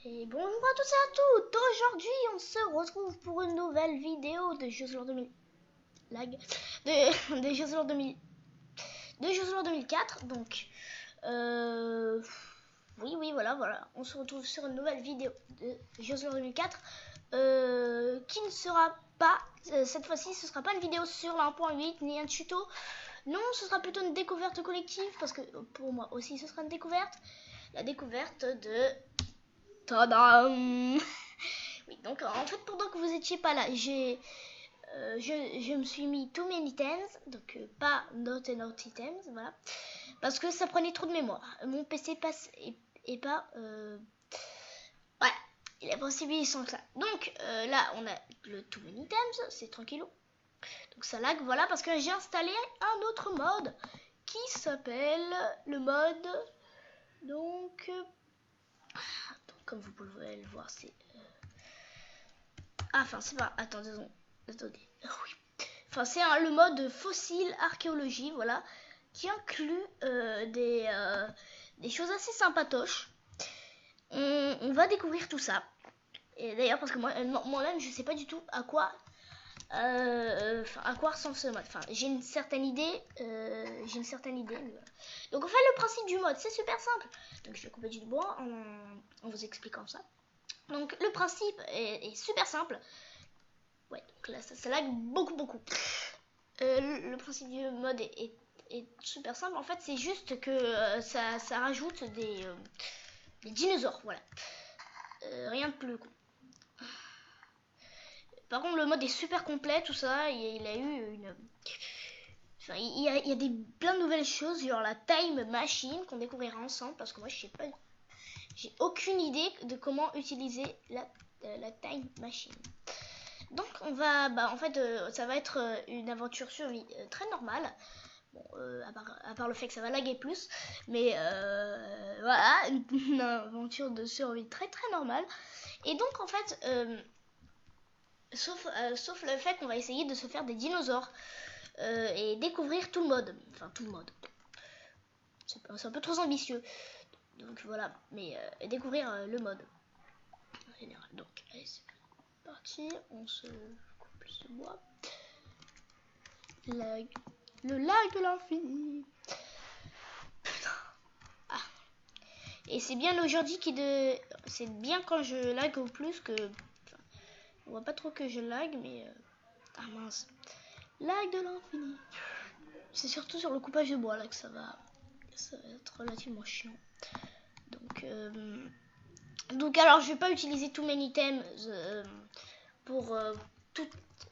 Et bonjour à tous et à toutes. Aujourd'hui on se retrouve pour une nouvelle vidéo de Jeux Olympiques 2000 lag de Jeux Olympiques 2004. Donc oui voilà, on se retrouve sur une nouvelle vidéo de Jeux Olympiques 2004 qui ne sera pas cette fois-ci, ce sera pas une vidéo sur la 1.8 ni un tuto. Non, ce sera plutôt une découverte collective parce que pour moi aussi ce sera une découverte, la découverte de tadam. Oui, donc en fait pendant que vous étiez pas là, je me suis mis too many items, donc pas not enough items, voilà, parce que ça prenait trop de mémoire. Mon PC passe et pas ouais, il est possible sans que ça. Donc là on a le too many items, c'est tranquillou. Donc ça lag, voilà, parce que j'ai installé un autre mode qui s'appelle le mode donc comme vous pouvez le voir, c'est enfin c'est pas, attendez, oui, enfin c'est le mode fossile archéologie, voilà, qui inclut des choses assez sympatoches. On va découvrir tout ça. Et d'ailleurs parce que moi-même je sais pas du tout à quoi ressemble ce mode. Enfin j'ai une certaine idée, mais voilà. Donc en fait le principe du mode c'est super simple. Donc je vais couper du bois en vous expliquant ça. Donc le principe est super simple. Ouais, donc là ça lag beaucoup. Le principe du mode est super simple. En fait, c'est juste que ça rajoute des dinosaures, voilà. Rien de plus con. Par contre, le mode est super complet, tout ça. Il a eu une... Enfin, il y a plein de nouvelles choses, genre la time machine qu'on découvrira ensemble, parce que moi, je sais pas... J'ai aucune idée de comment utiliser la time machine. Donc on va, en fait ça va être une aventure survie très normale. Bon, à part le fait que ça va laguer plus, mais voilà, une aventure de survie très normale. Et donc en fait, sauf le fait qu'on va essayer de se faire des dinosaures et découvrir tout le mode. Enfin tout le mode. C'est un peu trop ambitieux. Donc voilà, mais découvrir le mode en général. Donc allez, c'est parti, on se coupe plus de bois. Le lag de l'infini. Ah. Et c'est bien aujourd'hui c'est bien quand je lag au plus que... Enfin, on voit pas trop que je lag, mais... Ah mince. Lag de l'infini. C'est surtout sur le coupage de bois là que ça va être relativement chiant. Donc alors je vais pas utiliser tous mes items pour tout...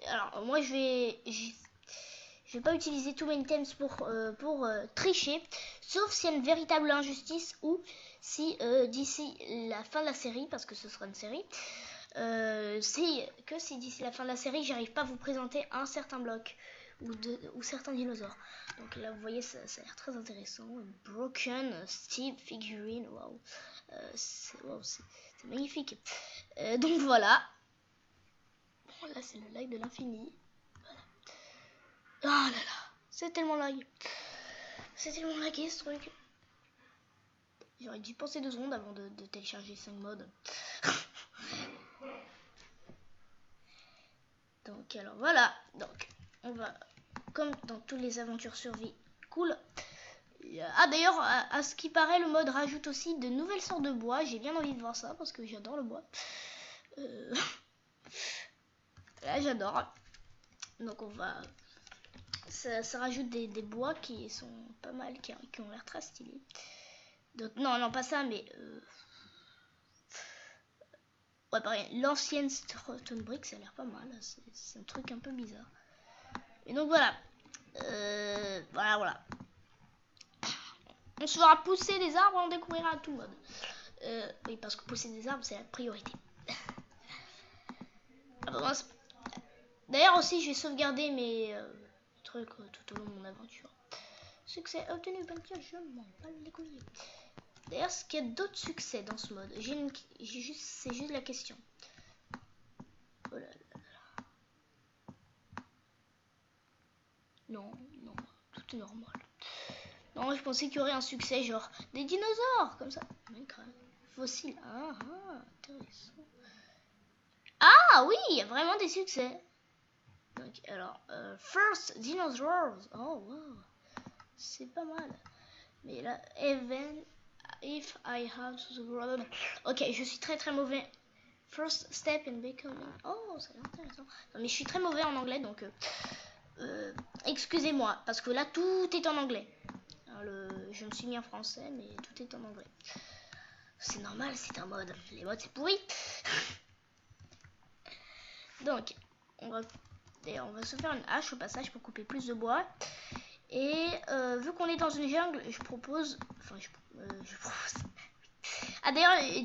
Alors moi je vais pas utiliser tous mes items pour tricher, sauf s'il y a une véritable injustice ou si d'ici la fin de la série, parce que ce sera une série, si d'ici la fin de la série j'arrive pas à vous présenter un certain bloc ou certains dinosaures. Donc là vous voyez ça a l'air très intéressant. Broken Steve figurine, waouh, c'est magnifique. Donc voilà. Bon, là c'est le lag de l'infini. Oh là là, c'est tellement lag. C'est tellement lagué ce truc. J'aurais dû penser 2 secondes avant de télécharger 5 modes. Donc alors voilà. Donc on va, comme dans toutes les aventures survie, cool. Ah d'ailleurs, à ce qui paraît, le mode rajoute aussi de nouvelles sortes de bois. J'ai bien envie de voir ça parce que j'adore le bois. Là j'adore. Donc on va... Ça rajoute des bois qui sont pas mal, qui ont l'air très stylés. Donc non pas ça, mais ouais pareil, l'ancienne Stone Brick, ça a l'air pas mal. C'est un truc un peu bizarre. Et donc voilà, voilà. On se fera pousser des arbres, on découvrira tout le mode. Oui, parce que pousser des arbres, c'est la priorité. D'ailleurs aussi, je vais sauvegarder mes trucs tout au long de mon aventure. Succès obtenu, 24, je m'en bats les couilles. D'ailleurs, est-ce qu'il y a d'autres succès dans ce mode? C'est juste la question. Oh là là. Non, tout est normal. Non, je pensais qu'il y aurait un succès genre des dinosaures, comme ça. Minecraft. fossiles. Intéressant. Ah oui, il y a vraiment des succès. Donc, alors, First Dinosaurs. Oh, wow. C'est pas mal. Mais là, even if I have to grow. Ok, je suis très mauvais. First step in becoming. Oh, c'est intéressant. Non, mais je suis très mauvais en anglais, donc excusez-moi, parce que là tout est en anglais. Alors, je me suis mis en français, mais tout est en anglais. C'est normal, c'est un mode. Les modes, c'est pourri. Donc, on va se faire une hache au passage pour couper plus de bois. Et vu qu'on est dans une jungle, je propose. Ah d'ailleurs,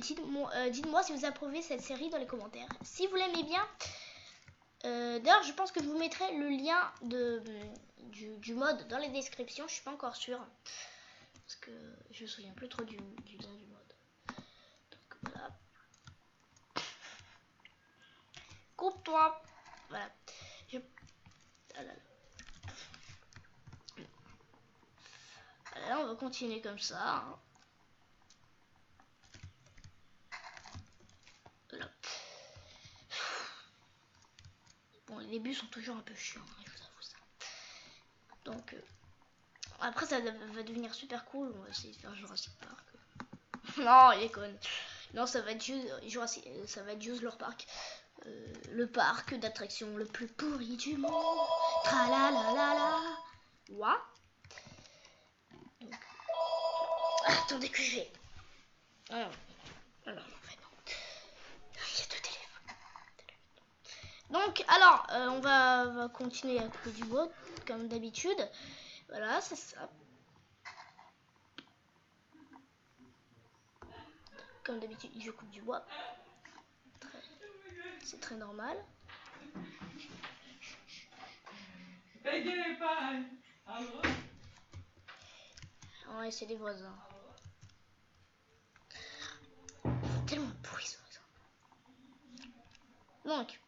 dites-moi si vous approuvez cette série dans les commentaires. Si vous l'aimez bien, d'ailleurs, je pense que je vous mettrai le lien du mode dans les descriptions. Je suis pas encore sûre parce que je me souviens plus trop du lien du mode. Donc voilà. Coupe-toi. Voilà. Là, on va continuer comme ça. Hein. Voilà. Bon, les débuts sont toujours un peu chiants, hein, je vous avoue ça. Donc, après, ça va devenir super cool. On va essayer de faire Jurassic Park. Non, il est con. Non, ça va être juste leur parc. Le parc d'attractions le plus pourri du monde. Tralalalala. What? Donc... attendez que je vais. Alors, en fait, non. Il y a 2 téléphones. Donc, alors, on va continuer à couper du bois, comme d'habitude. Voilà, c'est ça. Comme d'habitude, je coupe du bois. C'est très normal. Ouais, c'est les voisins. Tellement pourris ce voisin. Donc,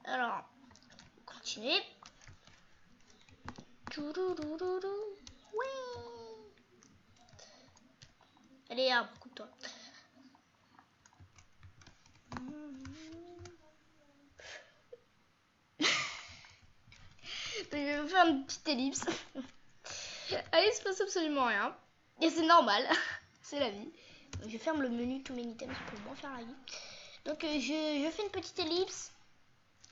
alors, continuez. Oui. Allez, arbre, coupe-toi. Je vais faire une petite ellipse. Allez, il se passe absolument rien. Et c'est normal. C'est la vie. Donc, je ferme le menu Too Many Items pour moins faire la vie. Donc je fais une petite ellipse.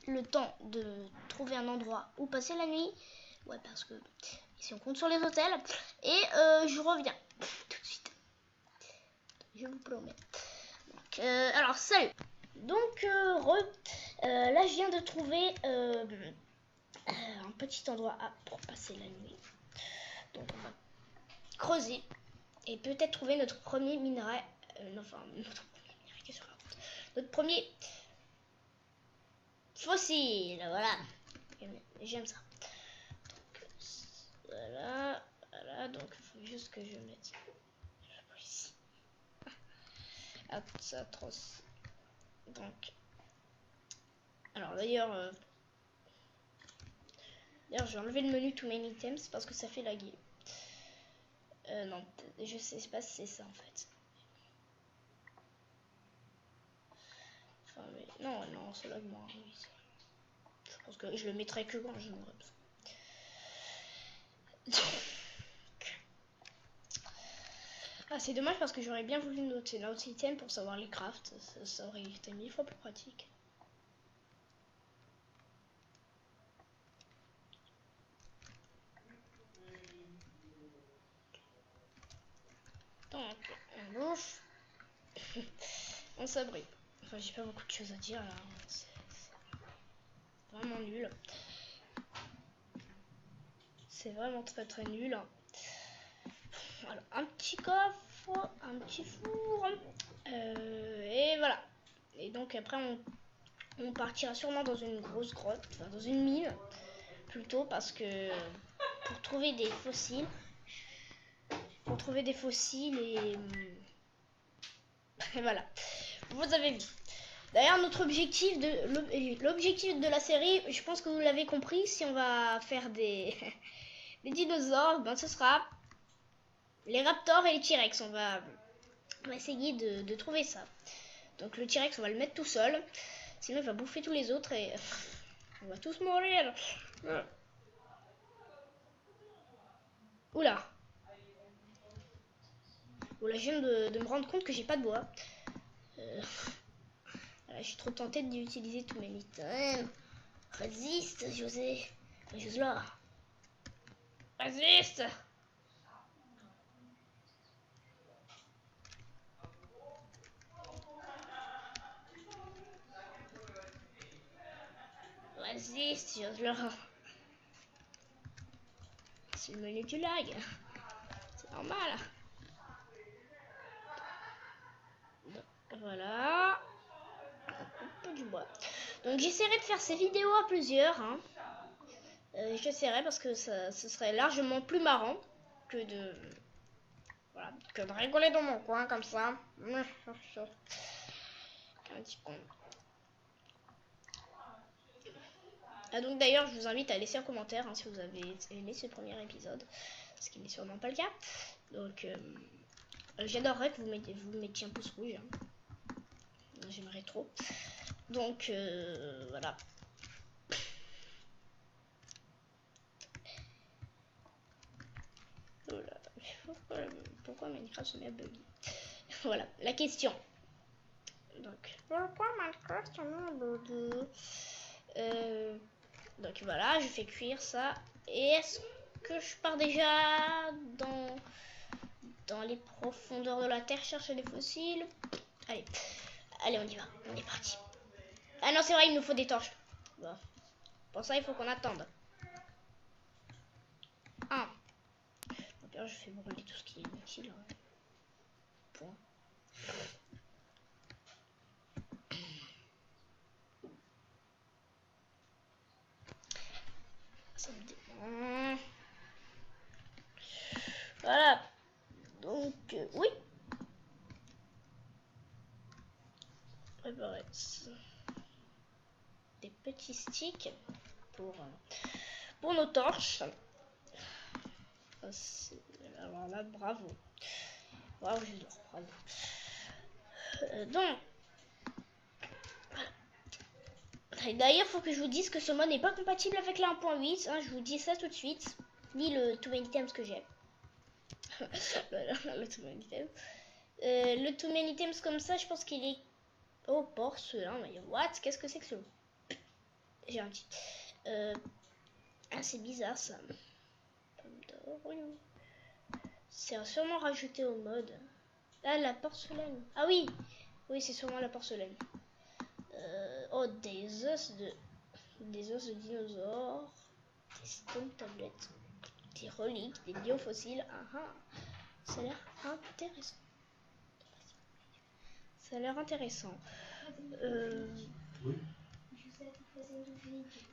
Le temps de trouver un endroit où passer la nuit. Ouais, parce que ici on compte sur les hôtels. Et je reviens tout de suite. Je vous promets. Donc, alors, salut. Donc, là je viens de trouver un petit endroit pour passer la nuit. Donc on va creuser et peut-être trouver notre premier minerai. Notre premier fossile. Voilà. J'aime ça. Donc, voilà. Donc il faut juste que je mette ici. C'est atroce. Donc, alors d'ailleurs, je vais enlever le menu Too Many Items parce que ça fait laguer. Non, je sais pas si c'est ça en fait. Enfin, mais non, c'est lag moi. Oui, je pense que je le mettrai que quand j'en aurai besoin. Ah, c'est dommage parce que j'aurais bien voulu noter notre item pour savoir les crafts. Ça aurait été 1000 fois plus pratique. Donc, on bouffe. On s'abrite. Enfin, j'ai pas beaucoup de choses à dire là. C'est vraiment nul. C'est vraiment très nul. Alors, un petit coffre, un petit four. Et voilà. Et donc après, on partira sûrement dans une grosse grotte, enfin dans une mine plutôt, parce que pour trouver des fossiles, et voilà. Vous avez vu. D'ailleurs, notre l'objectif de la série, je pense que vous l'avez compris, si on va faire des dinosaures, ben ce sera les raptors et les T-Rex. On va On va essayer de trouver ça. Donc le T-Rex, on va le mettre tout seul. Sinon, il va bouffer tous les autres et on va tous mourir. Oula. Oula, je viens de me rendre compte que j'ai pas de bois. Voilà, je suis trop tentée d'utiliser tous mes items. Résiste, José. Josela. Résiste. Résiste, Josela. C'est le menu du lag. C'est normal. Donc, voilà. On coupe du bois. Donc j'essaierai de faire ces vidéos à plusieurs. Hein. J'essaierai parce que ce serait largement plus marrant que de... Voilà, que de rigoler dans mon coin comme ça. Un petit con. Ah donc d'ailleurs je vous invite à laisser un commentaire hein, si vous avez aimé ce premier épisode, ce qui n'est sûrement pas le cas. Donc j'adorerais que vous mettiez un pouce rouge. Hein. J'aimerais trop. Donc voilà. Pourquoi Minecraft se met à bugger? Voilà la question. Donc pourquoi Minecraft se met à bugger? Donc voilà, je fais cuire ça. Et est-ce que je pars déjà dans les profondeurs de la terre chercher des fossiles? Allez, on y va, on est parti. Ah non, c'est vrai, il nous faut des torches. Bon. Pour ça, il faut qu'on attende. Ah. Donc là, je fais brûler tout ce qui est inutile. Hein. Point. Ça me dérange. Voilà. Donc, oui. Préparer des petits sticks pour nos torches. Alors là, bravo. Bravo, bravo. Donc, d'ailleurs, faut que je vous dise que ce mode n'est pas compatible avec la 1.8. Hein, je vous dis ça tout de suite. Ni le Too Many Items que j'ai. le Too Many Items. Le Too Many Items comme ça, je pense qu'il est... Oh, porcelain. Mais what? Qu'est-ce que c'est que ce... J'ai un petit... Ah, c'est bizarre ça. C'est sûrement rajouté au mode. Ah, la porcelaine. Ah oui. Oui, c'est sûrement la porcelaine. Oh, des os de dinosaures, des stone tablettes, des reliques, des biofossiles. Ça a l'air intéressant. Ça a l'air intéressant.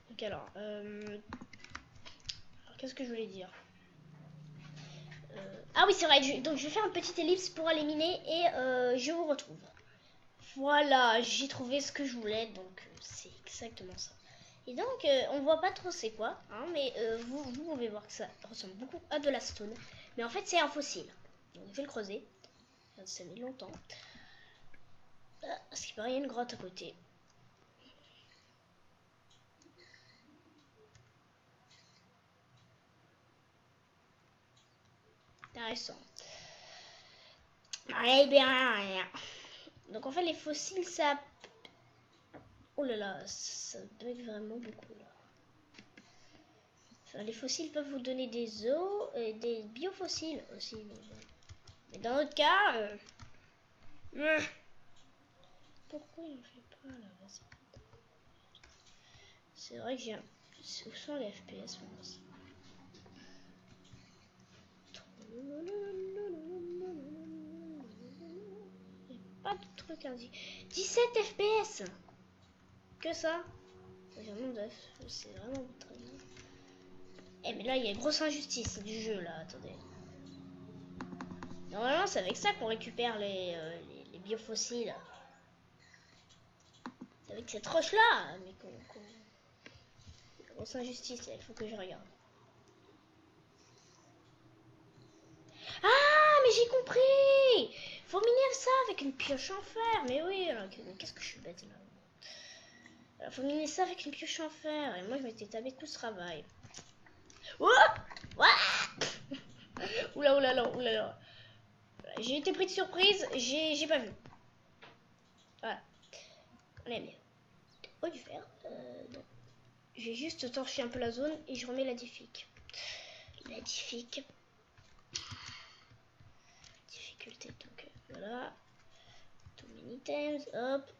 Donc alors qu'est-ce que je voulais dire? Ah oui, c'est vrai. Donc je vais faire une petite ellipse pour aller miner et je vous retrouve. Voilà, j'ai trouvé ce que je voulais, donc c'est exactement ça. Et donc, on voit pas trop c'est quoi, hein, mais vous pouvez voir que ça ressemble beaucoup à de la stone. Mais en fait, c'est un fossile. Donc, je vais le creuser. Ça met longtemps. Parce qu'il paraît, il y a une grotte à côté. Intéressant. Eh bien, donc en fait, les fossiles, ça... Oh là là, ça bug vraiment beaucoup là. Enfin, les fossiles peuvent vous donner des os et des biofossiles aussi. Mais dans notre cas... Pourquoi il ne fait pas là? C'est vrai que j'ai un... Où sont les FPS moi aussi? Il n'y a pas de truc à dire. 17 FPS. Que ça? C'est vraiment très bien. Eh mais là il y a une grosse injustice du jeu là, attendez. Normalement c'est avec ça qu'on récupère les biofossiles. C'est avec cette roche là, mais grosse injustice là, il faut que je regarde. Ah mais j'ai compris. Faut miner ça avec une pioche en fer. Mais oui, alors qu'est-ce que je suis bête là. Alors, faut miner ça avec une pioche en fer. Et moi, je m'étais tapé tout ce travail. Ouah, oula, oula, oula, oula. J'ai été pris de surprise. J'ai pas vu. Voilà. On est bien. Oh, du fer. Donc, je vais juste torcher un peu la zone et je remets la difficulté. La difficulté. Donc, voilà. Too many times. Hop.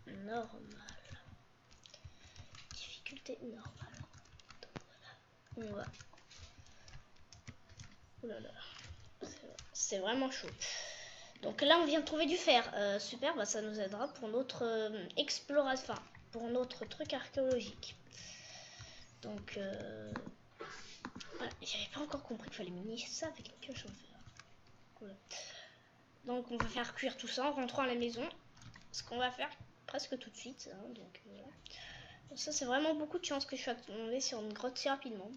Normal. Difficulté normale. Donc, voilà. On va. Oulala. C'est vraiment chaud. Donc là, on vient de trouver du fer. Super, bah, ça nous aidera pour notre exploration, enfin, pour notre truc archéologique. Donc, voilà. J'avais pas encore compris qu'il fallait miner ça avec une pioche en fer. Voilà. Donc, on va faire cuire tout ça en rentrant à la maison. Ce qu'on va faire presque tout de suite. Hein, donc, voilà. Donc, ça, c'est vraiment beaucoup de chance que je sois tombée sur une grotte si rapidement.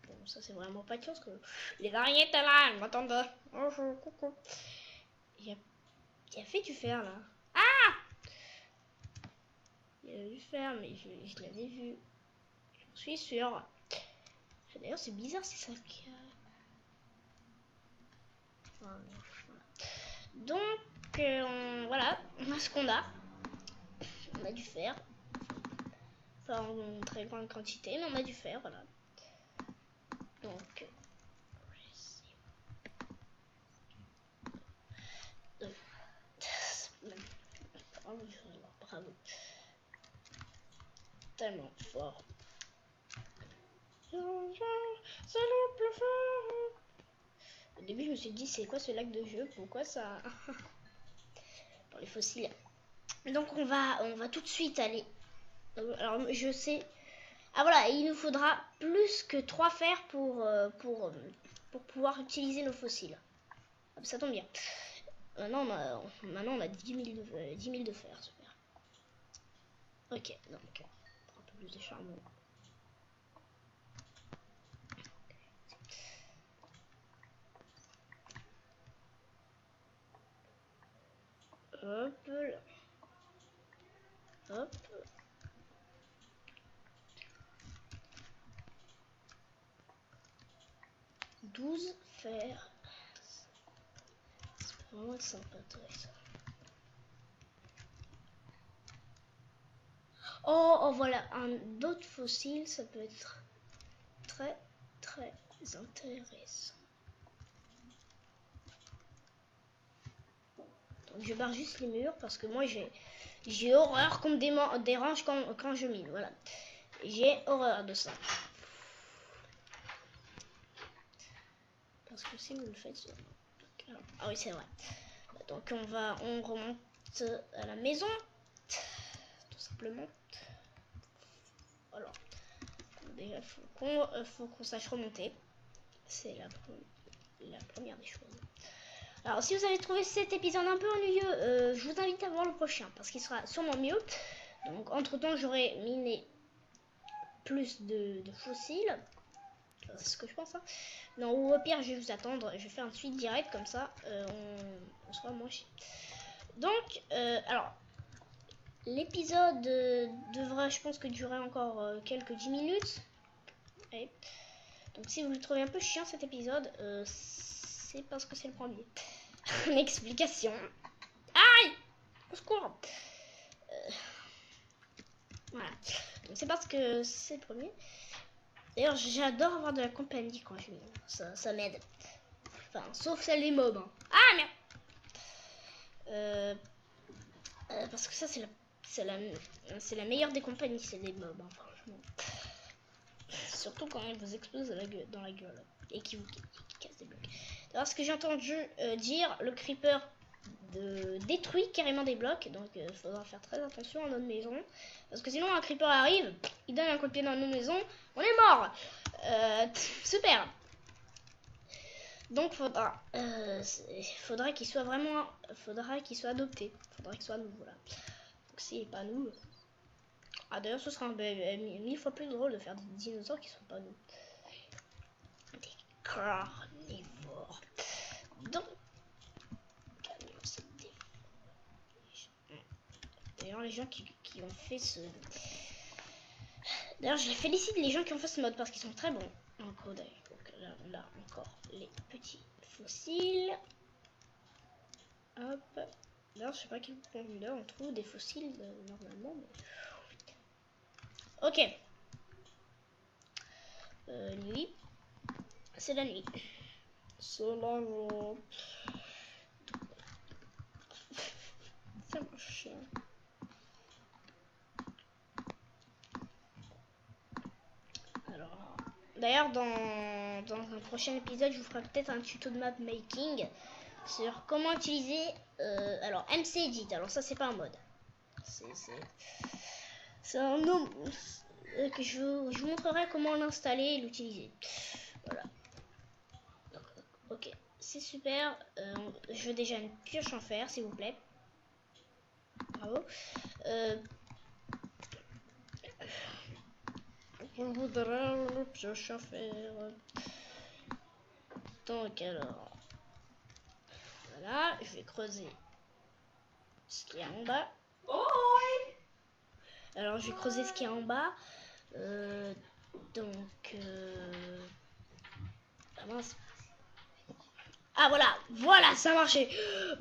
Bon, ça, c'est vraiment pas de chance que les araignées étaient là. Elles m'attendaient. Bonjour, coucou. Il y a fait du fer là. Ah! Il y a du fer, mais je l'avais vu. J'en suis sûre. D'ailleurs, c'est bizarre, c'est ça qui a. Voilà. Donc, voilà, on a ce qu'on a. On a du fer. Pas en très grande quantité, mais on a du fer, voilà. Donc. Bravo. Tellement fort. Au début, je me suis dit, c'est quoi ce lac de jeu? Pourquoi ça? Pour les fossiles. Donc, on va tout de suite aller. Alors, je sais. Ah voilà, il nous faudra plus que 3 fers pour pouvoir utiliser nos fossiles. Ça tombe bien. Maintenant, on a 10 000 de fer, super. Ok, donc, un peu plus de charbon. Hop là. Hop. « 12 fer. C'est vraiment sympa, ça. Oh, voilà, d'autres fossiles, ça peut être très, très intéressant. Donc, je barre juste les murs parce que moi, j'ai horreur qu'on me dérange quand je mine, voilà. J'ai horreur de ça. Parce que si vous le faites... Ah oui, c'est vrai. Donc, on remonte à la maison. Tout simplement. Alors, déjà, faut qu'on sache remonter. C'est la première des choses. Alors, si vous avez trouvé cet épisode un peu ennuyeux, je vous invite à voir le prochain, parce qu'il sera sûrement mieux. Donc, entre-temps, j'aurai miné plus de fossiles. C'est ce que je pense. Hein. Non, ou au pire, je vais vous attendre. Je vais faire un suite direct, comme ça, on sera moins chier. Donc, alors, l'épisode devra, je pense, que durer encore quelques 10 minutes. Allez. Donc, si vous le trouvez un peu chiant, cet épisode, c'est parce que c'est le premier. Une explication. Aïe! Au secours! Voilà. Donc, c'est parce que c'est le premier. D'ailleurs, j'adore avoir de la compagnie quand je mine. Ça m'aide. Enfin, sauf celle des mobs. Hein. Ah, merde! Parce que ça, c'est la meilleure des compagnies, c'est les mobs, hein, franchement. Surtout quand ils vous explosent dans la gueule. Et qui cassent des blocs. Alors, ce que j'ai entendu dire, le creeper détruit carrément des blocs. Donc, il faudra faire très attention à notre maison. Parce que sinon, un creeper arrive, il donne un coup de pied dans nos maisons, on est mort. Super. Donc, faudra qu'il soit vraiment... Faudra qu'il soit adopté. Faudra qu'il soit nous, voilà. Donc, s'il n'est pas nous... Ah, d'ailleurs, ce sera 1000 fois plus drôle de faire des dinosaures qui sont pas nous. Des carnivores. D'ailleurs, les gens qui ont fait ce... D'ailleurs, je félicite les gens qui ont fait ce mode parce qu'ils sont très bons en code. Donc là, on a encore les petits fossiles. Hop. D'ailleurs, je sais pas quel point de vue là on trouve des fossiles normalement. Mais... Ok. Nuit. C'est la nuit. C'est la nuit. Ça marche. Alors, d'ailleurs, dans un prochain épisode, je vous ferai peut-être un tuto de map making sur comment utiliser alors MC Edit. Alors ça, c'est pas un mode. C'est un nom que je vous montrerai comment l'installer et l'utiliser. Voilà. Donc, ok, c'est super. Je veux déjà une pioche en fer, s'il vous plaît. Bravo. Je voudrais une pioche en fer. Donc alors, voilà, je vais creuser ce qu'il y a en bas. Alors je vais creuser ce qu'il y a en bas. Donc ah mince. Ah voilà, ça a marché.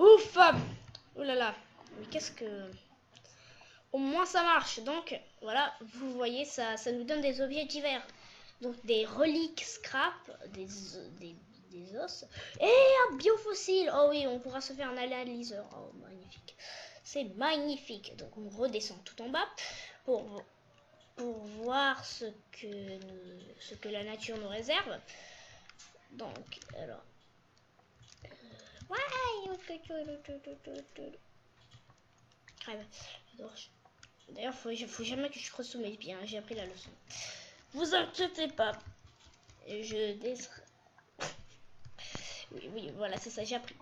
Ouf. Oh là là. Mais qu'est-ce que... Au moins ça marche. Donc voilà, vous voyez, ça nous donne des objets divers. Donc des reliques scrap, des os. Et un biofossile. Oh oui, on pourra se faire un analyseur. Oh, magnifique. C'est magnifique. Donc on redescend tout en bas pour voir ce que la nature nous réserve. Donc, alors... D'ailleurs, faut jamais que je creuse sous mes pieds, hein. J'ai appris la leçon. Vous inquiétez pas. Oui, voilà, c'est ça, j'ai appris.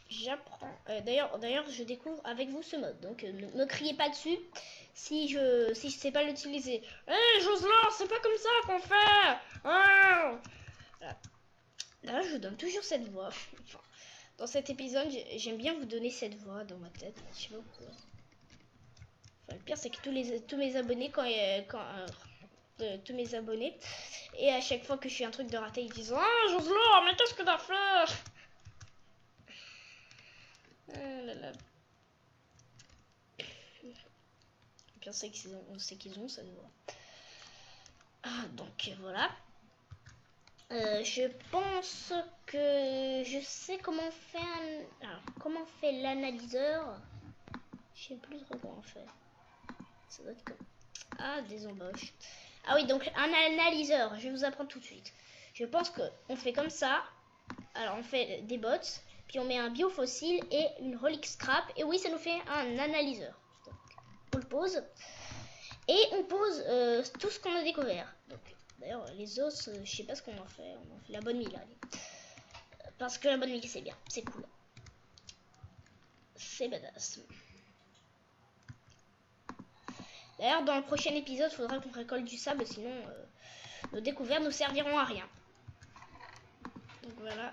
J'apprends. D'ailleurs, je découvre avec vous ce mode. Donc, ne me criez pas dessus si je sais pas l'utiliser. Hé, Jocelyn, c'est pas comme ça qu'on fait. Oh, voilà. Là, je vous donne toujours cette voix. Enfin, dans cet épisode, j'aime bien vous donner cette voix dans ma tête. Je sais pas pourquoi. Enfin, le pire, c'est que tous mes abonnés, tous mes abonnés, et à chaque fois que je fais un truc de raté, ils disent ah, Jocelyn, mais qu'est-ce que t'as fait? Ah là là. Le pire, c'est qu'ils ont ça se voit. Ah, donc voilà. Je pense que je sais comment faire comment fait l'analyseur. Je sais plus trop comment faire. Ça doit être comme... Ah, des embauches. Ah oui, donc un analyseur, je vais vous apprendre tout de suite. Je pense qu'on fait comme ça. Alors on fait des bots, puis on met un biofossile et une relique scrap. Et oui, ça nous fait un analyseur. Donc, on le pose. Et on pose tout ce qu'on a découvert. D'ailleurs, les os, je sais pas ce qu'on en fait. On en fait la bonne mie là. Parce que la bonne mie, c'est bien. C'est cool. C'est badass. D'ailleurs, dans le prochain épisode, il faudra qu'on récolte du sable, sinon nos découvertes ne serviront à rien. Donc voilà.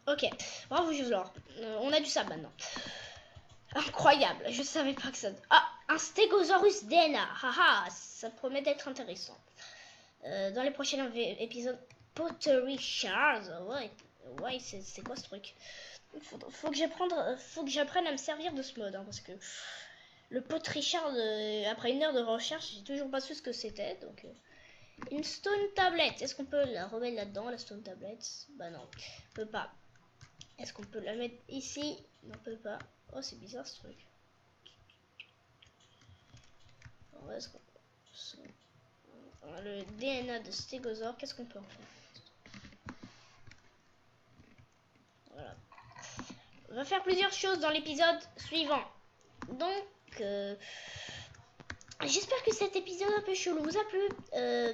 Ok, bravo Jocelyn. On a du sable maintenant. Incroyable, je savais pas que ça... Ah, un Stegosaurus DNA. Haha, ça promet d'être intéressant. Dans les prochains épisodes, Pottery Shards. Ouais, c'est quoi ce truc? Faut que j'apprenne à me servir de ce mode, hein, parce que le Pottery Shard, après une heure de recherche, j'ai toujours pas su ce que c'était. Donc, une stone tablette. Est-ce qu'on peut la remettre là-dedans, la stone tablette? Bah non, on peut pas. Est-ce qu'on peut la mettre ici? Non, on peut pas. Oh, c'est bizarre ce truc. Alors, est-ce qu'on... Le DNA de stégosaure, qu'est-ce qu'on peut en faire? Voilà. On va faire plusieurs choses dans l'épisode suivant. Donc, j'espère que cet épisode un peu chelou vous a plu.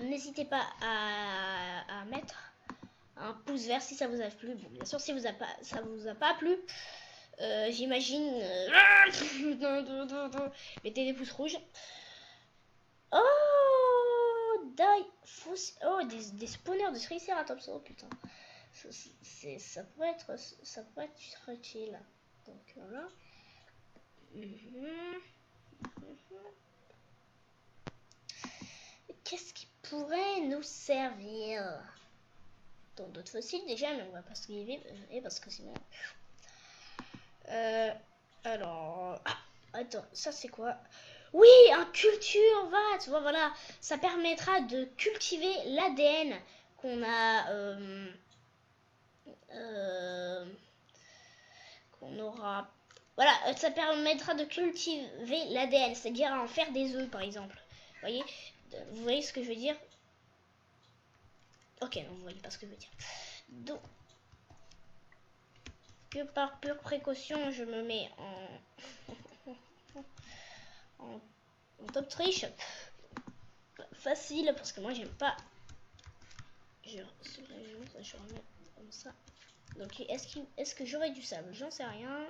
N'hésitez pas à mettre un pouce vert si ça vous a plu. Bon, bien sûr, si ça vous a pas plu, j'imagine... mettez des pouces rouges. Oh, oh, des spawners de Triceratops. Oh putain, ça pourrait être utile. Donc voilà. Qu'est-ce qui pourrait nous servir? Dans d'autres fossiles déjà, mais on va pas se vivre parce que sinon. Alors, attends, ça c'est quoi? Oui, un culture vat. Tu vois, voilà, ça permettra de cultiver l'ADN qu'on a, qu'on aura. Voilà, ça permettra de cultiver l'ADN, c'est-à-dire à en faire des œufs, par exemple. Vous voyez ce que je veux dire? Ok, non, vous voyez pas ce que je veux dire. Donc, que par pure précaution, je me mets en top triche. Facile, parce que moi, j'aime pas. Je remets comme ça. Donc, est-ce que j'aurai du sable? J'en sais rien.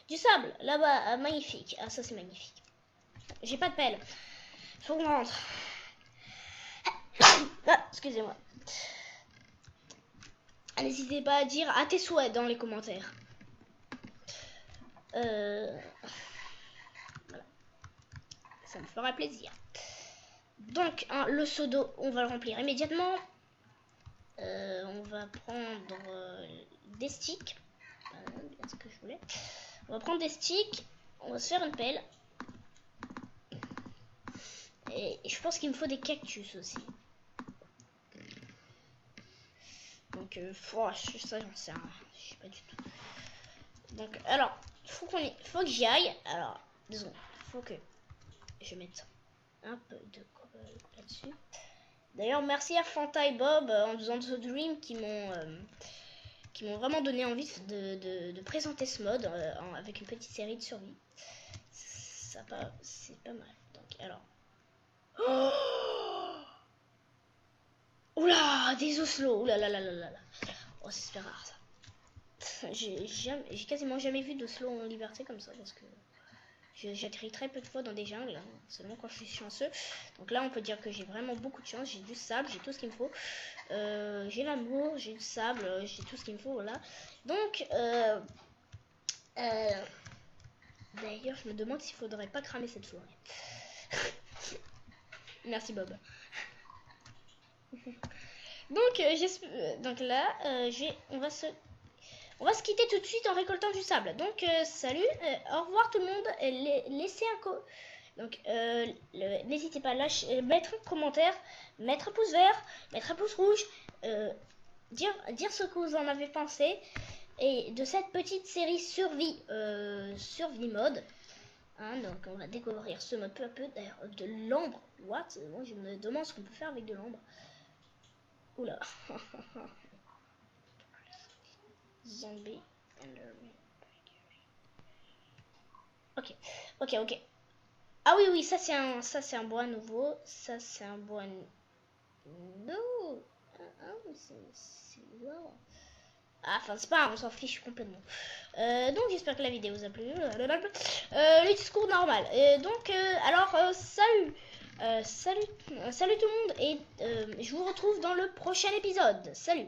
Du sable, là-bas, magnifique. Ah, ça, c'est magnifique. J'ai pas de pelle. Faut qu'on rentre. Ah, excusez-moi. N'hésitez pas à dire à tes souhaits dans les commentaires. Voilà. Ça me fera plaisir. Donc, le seau d'eau, on va le remplir immédiatement. On va prendre des sticks. Bien ce que je voulais. On va prendre des sticks. On va se faire une pelle. Et je pense qu'il me faut des cactus aussi. Donc, ça, j'en sais rien. Je sais pas du tout. Donc, alors, faut que j'y aille. Alors, disons, faut que je mette un peu de colle là-dessus. D'ailleurs, merci à Fanta et Bob en faisant The Dream qui m'ont vraiment donné envie de présenter ce mode avec une petite série de survie. C'est pas mal. Donc, alors. Oh, oula, des oslos. Oula là là là là là. Oh, c'est super rare ça. J'ai quasiment jamais vu d'oslo en liberté comme ça parce que j'atterris très peu de fois dans des jungles, hein, seulement quand je suis chanceux. Donc là, on peut dire que j'ai vraiment beaucoup de chance. J'ai du sable, j'ai tout ce qu'il me faut. J'ai l'amour, j'ai du sable, j'ai tout ce qu'il me faut, voilà. Donc, d'ailleurs, je me demande s'il faudrait pas cramer cette forêt. Merci Bob. Donc là, on va se quitter tout de suite en récoltant du sable. Donc salut, au revoir tout le monde. Laissez un donc n'hésitez pas à mettre un commentaire, mettre un pouce vert, mettre un pouce rouge, dire ce que vous en avez pensé et de cette petite série survie mode. Hein, donc on va découvrir ce mode peu à peu. D'ailleurs, de l'ambre. What? Moi je me demande ce qu'on peut faire avec de l'ambre. Oula. Zombie Enderman. Ok. Ah oui, ça c'est un bois nouveau. Ça c'est un bois nouveau. Ah, enfin c'est pas grave, on s'en fiche complètement. Donc j'espère que la vidéo vous a plu. Le discours normal. Donc alors salut. Salut tout le monde et je vous retrouve dans le prochain épisode. Salut.